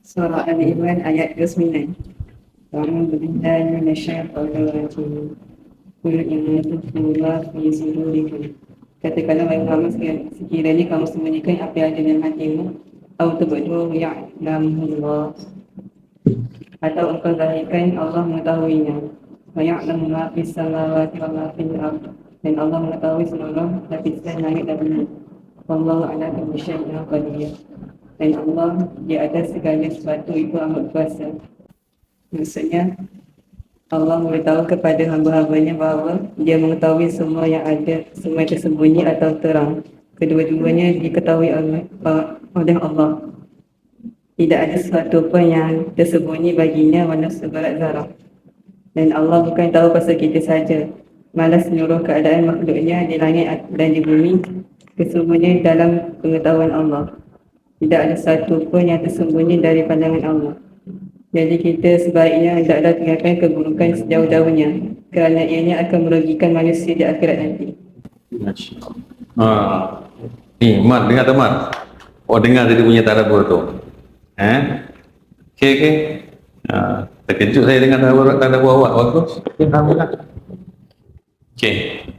Surah Ali Imran ayat 29. A'udzu billahi minasyaitonir rajim. Qul in tukhfuha fi sudurikum. Katakanlah wahai Muhammad, sekiranya kamu sembunyikan apa yang ada dalam hatimu, atau tubduhu ya'lamullah, atau engkau zahirkan, Allah mengetahuinya. Wa ya'lamu ma fis samawati wa ma fil ardh, dan Allah mengetahui seluruh lapisan langit dan bumi. Wallahu ala kulli syai'in qadir. Dan Allah di atas segala sesuatu itu amat kuasa. Maksudnya Allah memberitahu kepada hamba-hambanya bahawa dia mengetahui semua yang ada, semua yang tersembunyi atau terang. Kedua-duanya diketahui oleh Allah. Tidak ada sesuatu pun yang tersembunyi baginya walau seberat zarah. Dan Allah bukan tahu pasal kita saja, malah seluruh keadaan makhluknya di langit dan di bumi sesungguhnya dalam pengetahuan Allah. Tidak ada satu pun yang tersembunyi dari pandangan Allah. Jadi kita sebaiknya hendaklah tinggalkan keburukan sejauh-jauhnya, kerana ianya akan merugikan manusia di akhirat nanti. Ni Mat, dengar tak Mat? Oh dengar tadi punya tadabbur tu. Okey. Terkejut saya dengan tadabbur awak. Bagus. Alhamdulillah. Okey.